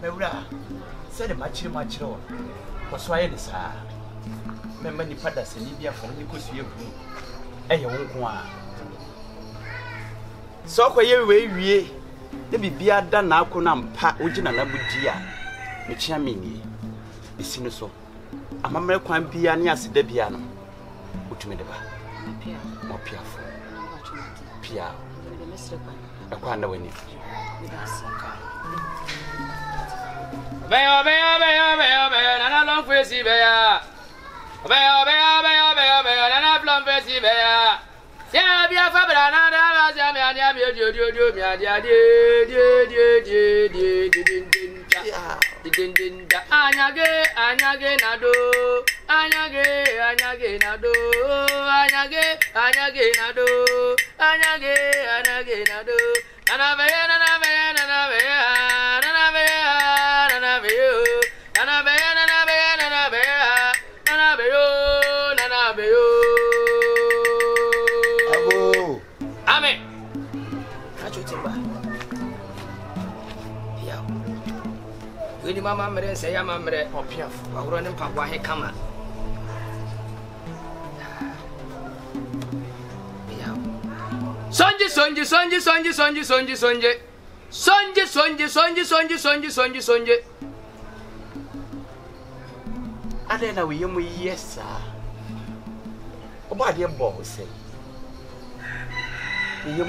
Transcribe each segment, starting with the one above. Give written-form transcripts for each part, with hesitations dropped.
Mewura said much on. Was why it is her. Remember the father said, Libya for Nico's view. Eh, you won't go on. So, where you way, the Bibia done now conam pa ujina labudia, which I mean, the sinuso. A mamma can be an yas debiano. Which made a more piaful. Pia, I can't know any. Bear, and I don't fancy bear. Bear, and I don't fancy bear. Yeah, be a fabrana, Mamma Mare say, I'm a Mare or Piaf, or running Papa, he come on. Sonje. I don't know, yes, sir. About your boss, say. You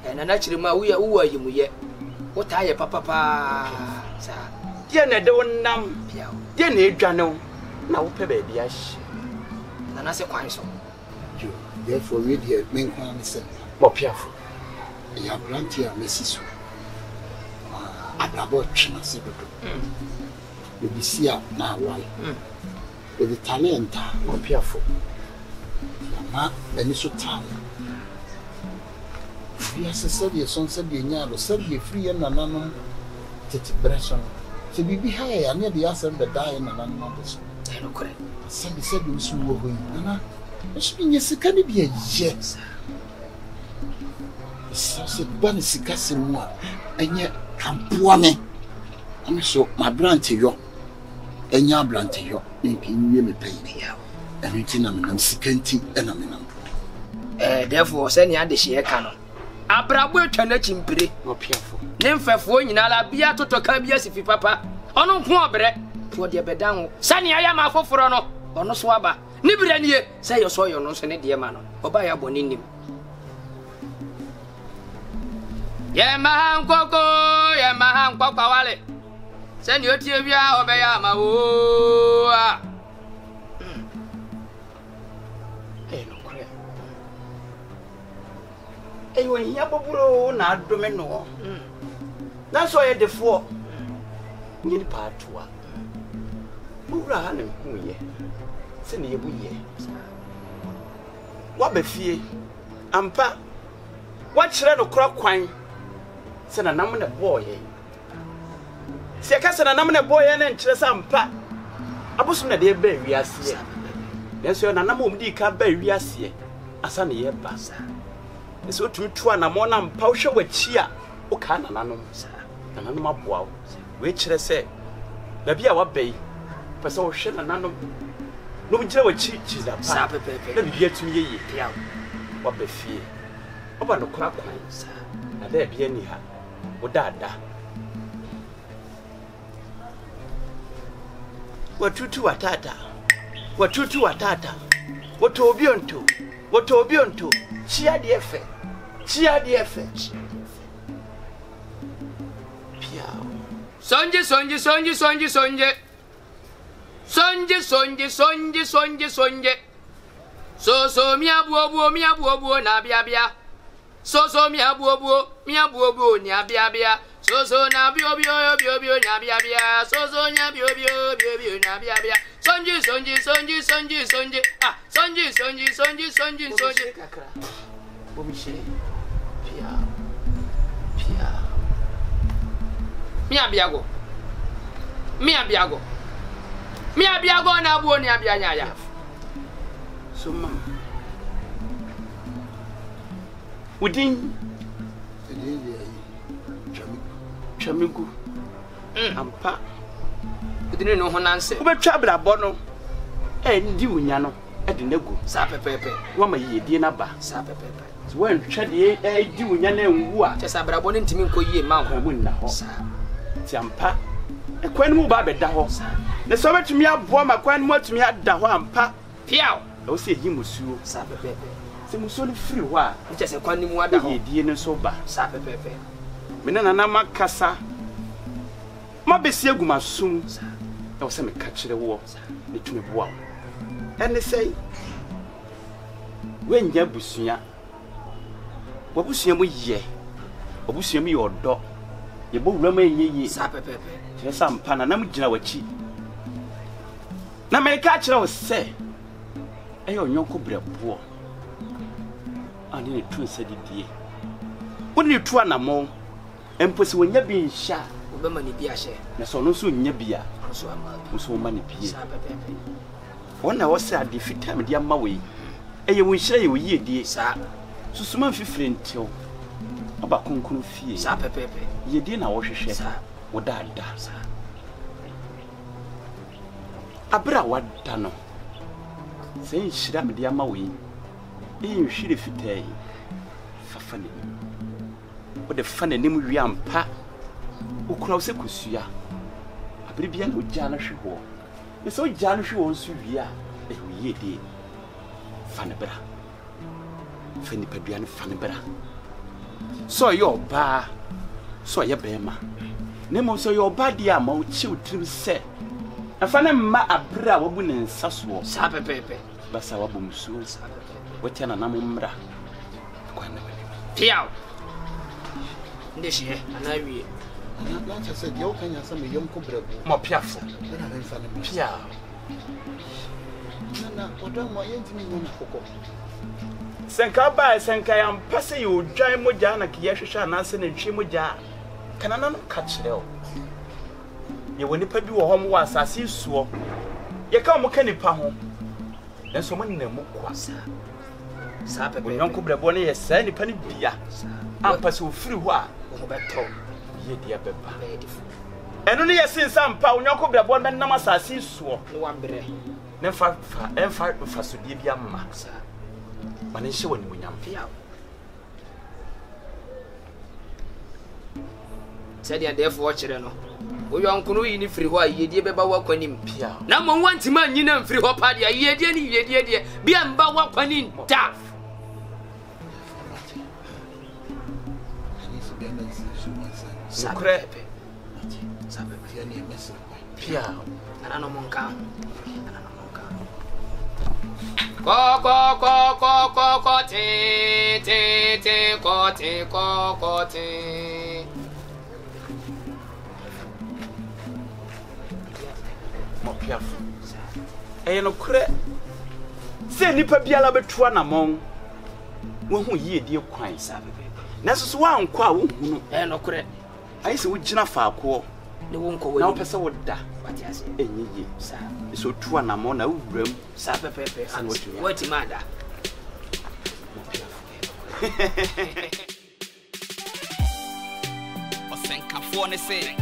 and an actually, my we are you yet. What are you, Papa? Sir, Diana don't numb. Diana, Jano. Now, baby, ash. And I say, quite so. You, therefore, read your main question. More piaful. You have granted your Mrs. About China, you be see out now, why? With the talent, more piaful. Mamma, then it's so tired. Yes, I said your son said, you said you're free and anonymous. It's Bresson. So be high, and near the answer the dying and anonymous. I know correct. Somebody said you was away. Anna, it's been yes, can it be a yes? It's a bunny sicassimua, and yet come poor me. I'm so my brand to you, and your brand to you, making you pay me out. Everything I'm security and I'm therefore, send you the share cannon. Abrabo twana chimpire no piafo ne mfafo nyina la bia totoka bia sifi papa ono ho obre to de bedan ho sane aya ma afoforo no ono so aba ni bira nie say yo so yo no so ne de ma no oba ya boni nim ye ma hankoko wale sane otie bia oba ya ma wo a when you boburo na domino. That's why the four need part to one. Buran and who ye send ye buye. What be fear? Ampa what shred of crop quine? Send a number of boy. See a castle a number of boy and chess ampa. I was on a dear baby as ye. There's your number of deca baby as ye. A sunny year pass. So to one a monam power with cheer, O can anonymous, an animal wow, which I say, the beer what bay, persuasion and anom. No, Joe cheats that sappy paper, let me get to ye, what be fear. About the crop lines, and there be any ha, or dada. What two a tata? What two a tata? What to be on to? What to be on to? Chia the effect. Chia the effect. Piao. Sonje. So mi abuo na bia. So mi abuo nya bia. So na bio nya bia. So nya bio nya bia. Sonje. Ah, sonje. Omishi. Pia. Mi abiago na abuo ni abia nya ya. So mam. Udin. twamigu ampa udine no ho nanse wobetwa brabo no ndi wunya no de nagu sa pepepe wama yedie na ba sa pepepe so wan twa de di wunya na nwu a che sa brabo ne ntimi nko yie ma ho mu na ho sa ti ampa ekwan mu ba beda ho ne so betumi abo ma kwan mu atumi ada ho ampa piao o se yi musuo sa pepepe se musuo no firi ho a che se kwan ni mu ada ho yedie no so ba sa pepepe me na makasa ma besi agumasum e wo se me ka kire wo ne tumi boa ene sei wenya busua wabusua mu ye wabusua mu yodo ye bo wura ma yenye sa pepepe kire sampa na nam gina wachi na me ka kire wo se e onyonko brebo ani ne tu se didie woni tu anamo emposi wonya bi nsha obema ni bi ahye na so no so nya bia so ama so ma ne bie sa pepepe wona wo se ade fitam dia ma we eye wo nhire ye wo yie die sa susuma mfifire ntew aba konkunu fie sa pepepe ye die na wo hwehwe sa wo dada sa abra wada no se nhira me dia ma we nhire fitai fafa ne wo de fa ne nim wi ampa ukura wo se kusua abri bia na ogya na hwe ho so ogya na hwe ho nso wi a e wo yie die fa ne bra fa ni padua ne fa ne bra so yo ba so ye bema ne mo so yo ba dia ma o chi utrim se afa ne ma abra wo bu ne nsa so sa pepepe basa wa bu musuo wote na na mo mra kwa na piao ndeshie anawie na cha se dio kanya sa me yom ko brabo mo piafo na me fa ne pia na odo mo yentimi nyona kokko senka ba senka ya mpase yo dwan moja na kiye hwehwe anase na ntwe moja kana na no ka kireo ye woni pa bi wo ho mo asase suo ye ka mo ka nipa ho enso mo nna mo kwasa sa pepe onyanko brebo ne ye sa nipa ne bia ampase ofiri ho a wo beto ye dia beba eno ne ye sensa mpa onyanko brebo ne nam asase suo no wambre ne fa so die bia ma sa mane hye woni munyam piao sadia defo wo kire no wo yonkunu yi ni firi ho a yedie beba wa kwanim piao na mo wantima nyina mfiri ho pa dia yedie ni yedie die bia mba wa kwanim da Sakre sabe ya ni mesi piao ana no monka ko te ko te mo piafo no kure se nipa biala betua na mon wo hu yie die kwan sabe na so wa nkwa a wo hu no no kure ayi se wo gina faako ne wonko na wo woni pese wo da watiase enyiye sa so tua na mon na wuram sa pepe San watu. wati mada mo piafo osenkafo ne se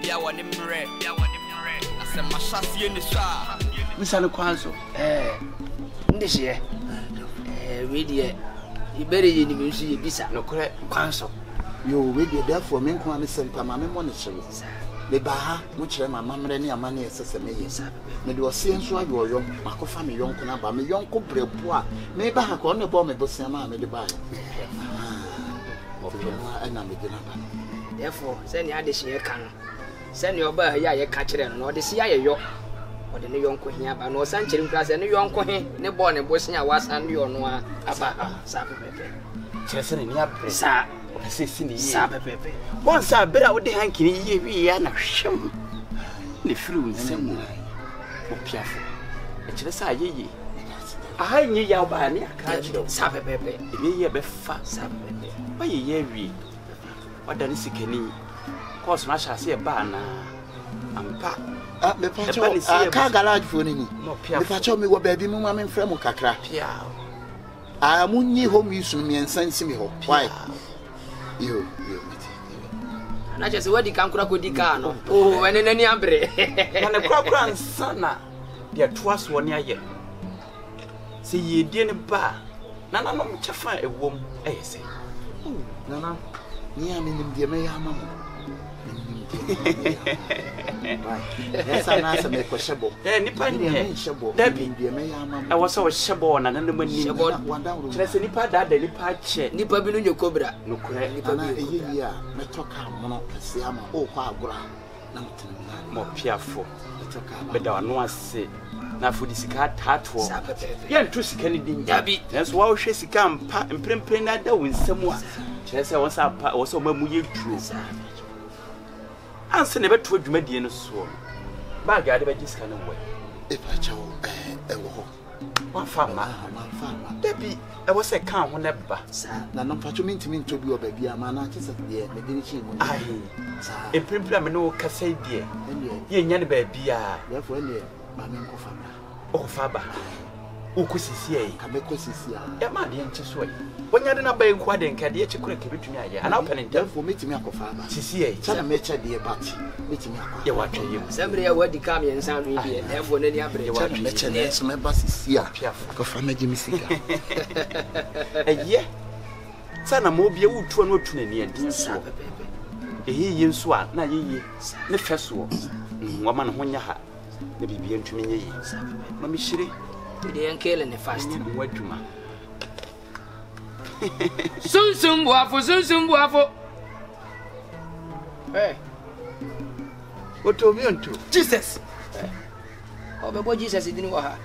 bia woni mre asema shasie ne sha misale kwanzo ndeshie we die ibere ye ni mensu ye bisa no kure kwanso yo we de therefore me nko ane sempa ma me mo ne hye le ba ha mo kire ma mamre ne amane esese me ye me de ose nso ayo yo makofa me yonko na ba me yonko brebo a me ba ha ko ne bo me bosia ma me de ba ya ana me de na ba therefore se ni adehie kan se ni oba ya ye ka kire no de sia ye yo ode ne yonko hia ba no san kire nkra se ne yonko he ne bo ne bosia wasan ne yo no aba sa pepe kire se ni abre sa pese si ni ye sa pepe bon sa bera wo de hankini ye wi ya na hwem ne firu nsem mo piafo kire sa yeye aha nyi ya ba ne aka kire sa pepe ebe ye be fa sa pepe ba ye wi wada ni sikani course na sha se ba na ampa me pa cho ka garage fo ni me pa cho me wo ba bi mu ma me mfra mu kakra pia munyi home use me ensan si me ho why yo mate na che se wadi kan kura ko di ka no oh ene nani abre na ne kura nsana de toaso woni aye se yedie ne ba na no mchefa ewom eyese nana ni aminim de me ya mama esa na asa me ko shebo nipa ni shebo dabi de me ya mama e wo so shebo na nan mani kire se nipa da nipa che nipa bi no nyekobra no kure nipa bi eyi a me toka mono kase ama o kwa agora na mtenna mo piafo toka be da no ase na fudi sika tato ye ntu sika ni din dabi enso wa wo hwe sika mpa mprempren na da wonsamu a kire se wo sa pa wo so mamu ye tuo anse ne beto adwumadie no so ba ga de be sika no we e pa chawo wo ho wa fama dabi e wo se kan ho ne ba na no facho mintimi ntobi o ba bia ma na kise de me de ni chi mu ai e prempren me no kasa die ye nya ne ba bia ya fo ne ma me ko fama o faba o kusisi ai ka me ko sisi a e ma de nche so ai wonya de na ba enku ade nka de eche kure ke betumi aye ana open ntem fo metimi akofa ba sisi ai cha me che de bati metimi akofa ye wa tweye mu sembre ya wadi kam ye nsan no bi e fo nani abre cha me che ne so me ba sisi a ko fa me jimi sika eye sana mo bia wutu no otu nani enti so eyi nso a na ye ne feso wo ma no honya ha na bibia ntumi nye yi ma mi hire de enkele ne fast mo adwuma sunsum buafo otomi onto Jesus obebo Jesus dini wo ha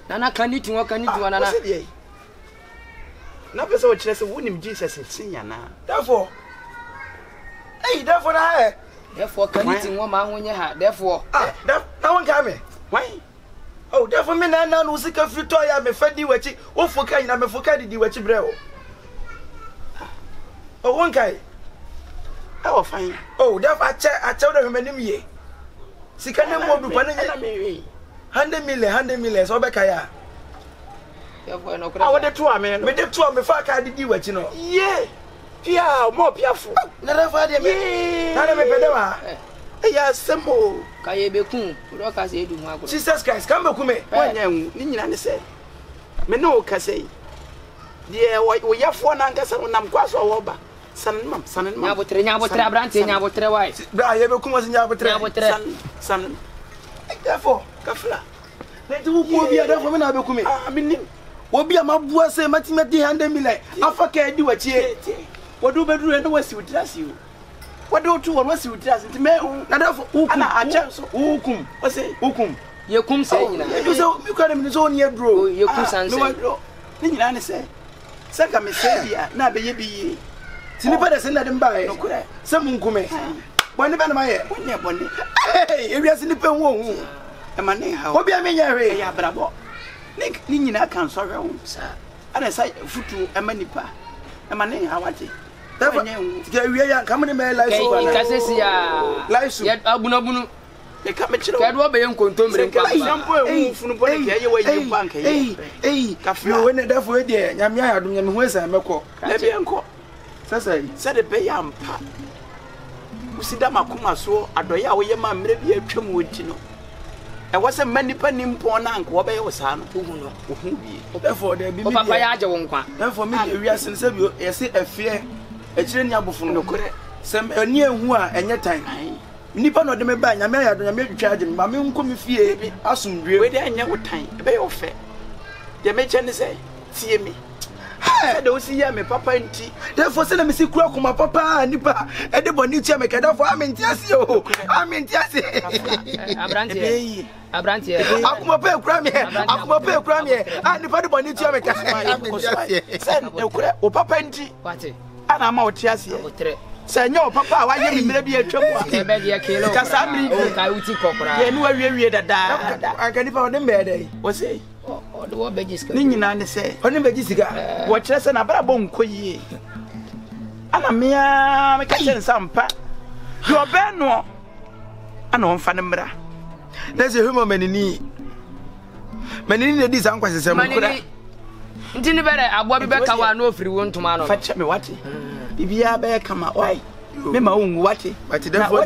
nana kaniti nana na pese wo kire se wonim Jesus sinya na therefore na therefore kaniti wo ma honye ha therefore na won ka me why oh therefore me na no sika frito ya me fadi wachi wo foka ina me foka di wachi bre o oh won kai oh fine oh therefore ache wo hwemanim ye sika ne mo du pa ne 100 million so be kai a therefore no kra wo de to ame no me de to me fa ka di wachi no ye pia mo piafo na therefore de me na me pede wa ya sembo kaye bekun ro ka se edu mu akoro Jesus Christ come back me wanya ni nyina ne se me no ka sei de wo yafo na ngasa no nam kwaso wo ba sanmam nyabotre abrante wai bra ye bekum was nyabotre san therefore kafla na ti wo ko bia therefore me na bekum minim obi amabua se matimati 100 million afaka edi wachie wodu beduru no wasi udrasi wodu tu won wasi udrasi ti me na therefore ana acha so hukum wase hukum ye kum se nyina you so mi kwa me so nie bro ye kum sanse ni nyina ne se saka me se bia na be ye bi tini pa de se na de mbae no kure se munkume boni be na maye wonye boni ewia se ni pe wo hu e ma ne ha obi amenya hwe ya brabo ni nyina kan so hwe hu ana sai futu e ma nipa e ma ne ha wate ke ewia ya kam ne me live so na kasesi ya live so ya abunabunu e ka me chiro ke do be nkontomre nka sampo e funu boni ke ye wa ye bank ye kafio we ne therefore de nyame ayadum nyame hu esa mekọ e be enko sasa se de be ya mpa usida makoma so adoye a wo ye ma mre bi atwam wonti no e wo se manipa nimpo na anko wo be ye wo sa no ohu bi therefore de bi o papa ya age wo nkwa therefore me ewia se se bi yesi afie ekire ni abofo no kore se ani ehu a enye tan nipa no de me ba nyame ayado nyame twitwa age me ma me nko me fie bi asomdwe we de enye wo tan e be ye wo fe de me che ne se tie mi de o si ya me papa nti therefore se na me si kura kuma papa nipa e de boni tia me kada for amenti ase o amenti ase abrante akuma pe kura me a nipa de boni tia me kada amenti ase se e kura o papa nti wate ana ma o tia ase se nya o papa wa ye mi mire bi atwam a e be de kilo ka sa mri o ka uti kokora ye nu awie dada aka nipa o de me dey o se o de wo bejiska ni nyina ne se o ne bejisika wo kire se na bra bo nkoyie ana mea me ka chen sampa yo be no ana on fa ne mra na se huma manini ne di san kwasese mu kura ntini bere abo bi be ka wa no ofiri wo ntoma no fa che me wate bibia be kama wai Me ma ungu wati. But therefore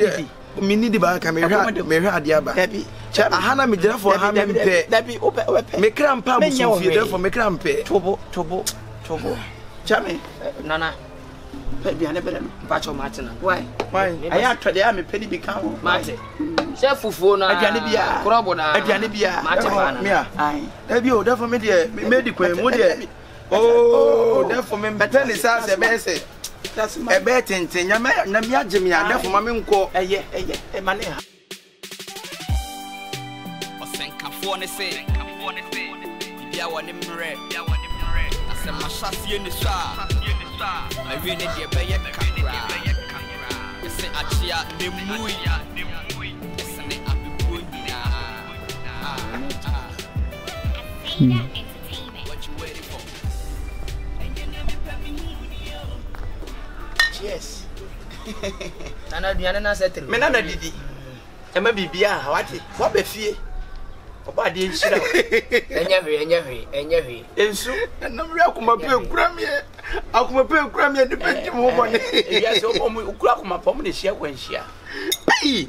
me need the bank me hwa ade aba. Ahana me gyina for ha me mpe. Dabi ope. Me krampa musu fie therefore me krampe. Tobo. Chame. Nana. Pe bia ne bere no. Pacho Martin. Why? Aya atwade a me pedi bi kan ho. Martin. Chef fufuo na. Aduane bia. Krobo na. Aduane bia. Martin bana. Me a. Ai. Ebi o therefore me de me di kwan mu de. Oh, therefore me better ni sa se be se. E be tenten na me agye me a therefore ma me nko. Eye e mane ha. Osenkafo ne se. Bia woni mre. Asem mahyasie ni sha. I really dey be ye kakra. Ese achia ne mui. Ese ne abibu nya. What you waiting for? Yes. Nana duane na settle. Me na didi. E ma bibia wati. Wo be fie. Oba de nshira. Enye hwe. Ensu. Na me akoma pe kura me. Akoma pe kura me de penti mo mo ne. E bia se omo ukura akoma pom de hia kwanhia. Pai.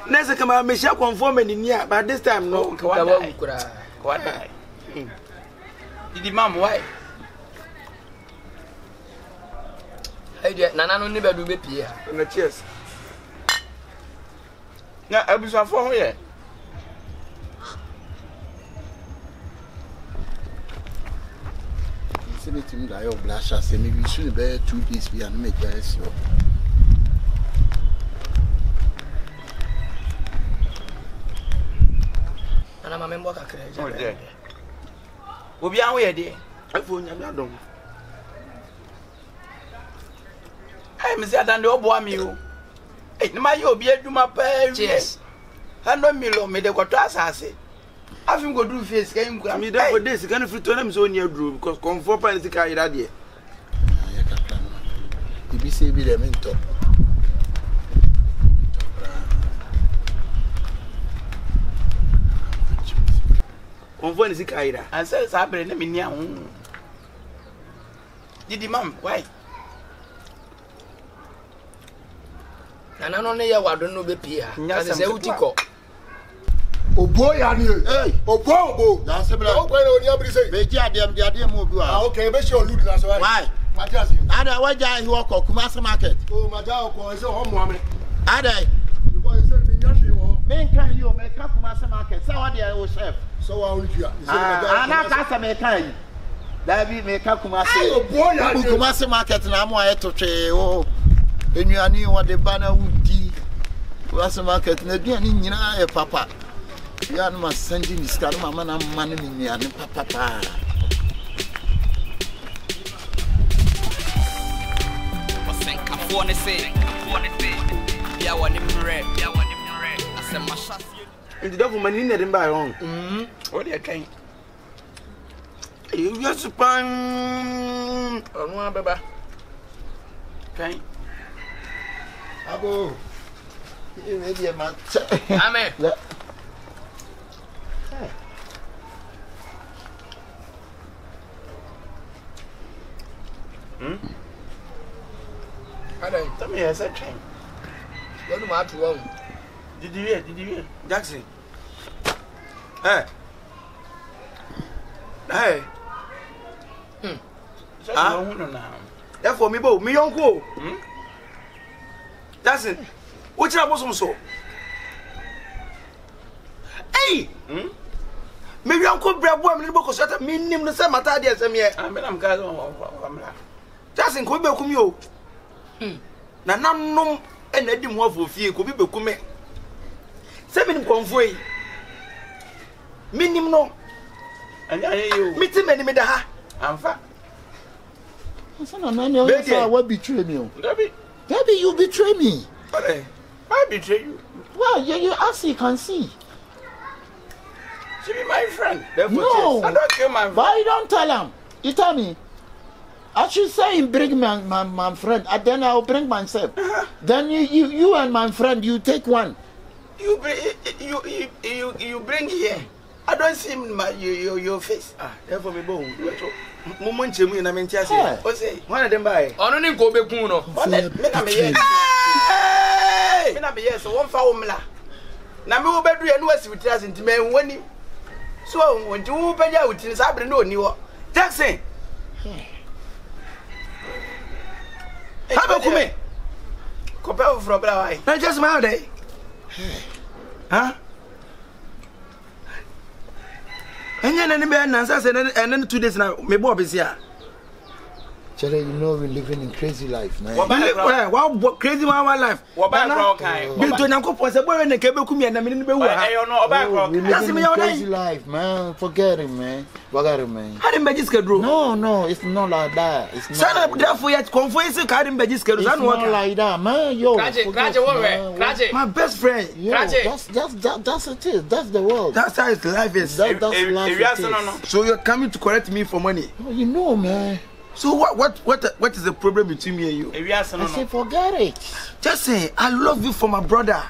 Nessa kama me hia conform ni nia but this time no. Kwada. Didi mam why? Hey dia nana no ne bedu be pie ha. Na cheers. Na abusafo ho ye. Send to me that your blush say maybe soon be 2 days be and make guys so. Nana ma membo kakra je. Oh de. Obi an ho ye de. Afo nyame adom. Ai me se adande obo ami o. Eh, ma ye obi adwuma pa. Cheers. Hano milo me de kwato asase. Afim go do face kan ku Me dey for this can free to them so near drew because comfort pan sika ira de. Ya ka plan. Ibi say bi de mento. Comfort sika ira. and say sabre na me ni ahu. Didi mam why? Nana no ne ye wado no be pie ha. Nya Ase se sam utiko. Obo ya ni Hey, obo na se bla. o gbe no ni abiri say Be ji adem mo bi wa. okay be sure lude na so Why? Matias Ada waja hi woko Kumasi market. o maja ko se o mo amre Ada because say me nya hwe wo me kan yi o me ka Kumasi market. Sa wa de o chef. so wa ontua Ana ka sa me kan yi. Dabi me ka Kumasi. obo ya ni Kumasi market na mo aye to twe o. Enuani wo de bana wudi. Kumasi market na duani nyina e papa. Ya no ma sandi ni ska no mama na mane ni nuane papa. Osenkafo ne se. Bia woni mre. Asem mahyasie. Ndi do for mani na dem ba wrong. What dey kan? You just pan Onu abeba. Kan. Abo. E be ma. Amen. Ada Tell me yes I train. wonu ma atu won. Didi we. Jackson. Hey. Hey. So you hu no na. Therefore me bo me yonko. Jackson. What you bosom so? Hey. Me yonko brabo me bo ko so ta me nim no se mata de asem ye. Ah me na mka so amla. Jackson ko be kum yo. Na nanom ena di mo afofie ko bi be kum me. Se me nim konfo yi. Me nim no. Anya you. Me ti me ni me da ha. Amfa. So na you say what betray me. Dabi. Baby, you betray me. Hey. I betray you. Well, you as you can see. She be my friend. Therefore No. I don't kill my friend. Why you don't tell him? You tell me. I should say him bring my friend, and then I'll bring myself. Then you and my friend, you take one. you bring here. I don't see your face. Therefore me bo. Mo nchemu na me ntiase. O say, one of them buy. Ono ni nko obekun no. Me na me yes. Me na me yes, won fa wo mla. Na me wo bedu ye no asi witras ntime woni. So won ti wo peja wutin sa bre no oni wo. Jackson. How come? Compare from bra why? Na just my day. Huh? Enya na ni be na say and then 2 days now me bo be here. Chere, you know we're living in crazy life, man. Wow, crazy one life. What about kind? Bill to nyanko po se boy na kebe kumi na me ni be wa. We're living in crazy life, man. Forget it, man. Forget it, man. How them be schedule? No, it's not like that. It's not. Sana therefore yet confess ka them be schedule. It's not like that, man. Yo. Kraje. My best friend. Yo, that's it is. That's the world. That's how its life is. That's life. So you're coming to correct me for money. Oh, you know, man. So what is the problem between me and you? I say forget it. Just say I love you for my brother.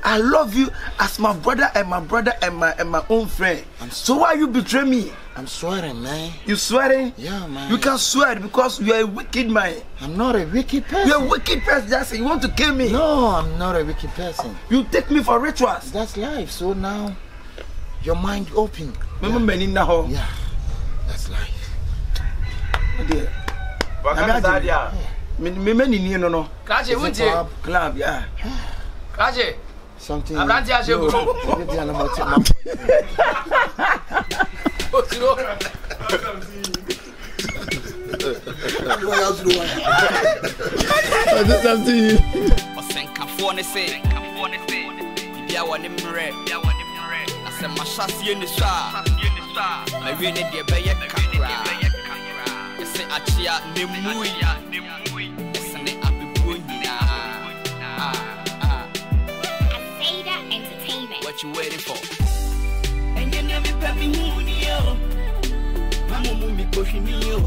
I love you as my brother and my own friend. So why you betray me? I'm swearing, man. You swearing? Yeah, man. You can swear because you are a wicked man. I'm not a wicked person. You're a wicked person, just say you want to kill me. No, I'm not a wicked person. You take me for rituals. That's life. So now your mind open. Yeah, that's life. Dear. No. Kraje wunje. Club, yeah. Kraje. Something. Abranti a shegu. Osenkafoɔ ne se bibia wɔ ne mmerɛ asɛ mahyɛseɛ ne so a mawie ne deɛ bɛyɛ kakra yɛsɛ akyea ne mui yɛsɛ ne abebuo nyinaa Asada Entertainment. What you waiting for? And you never pay me money, yo. Mamu mi koshi mi yo.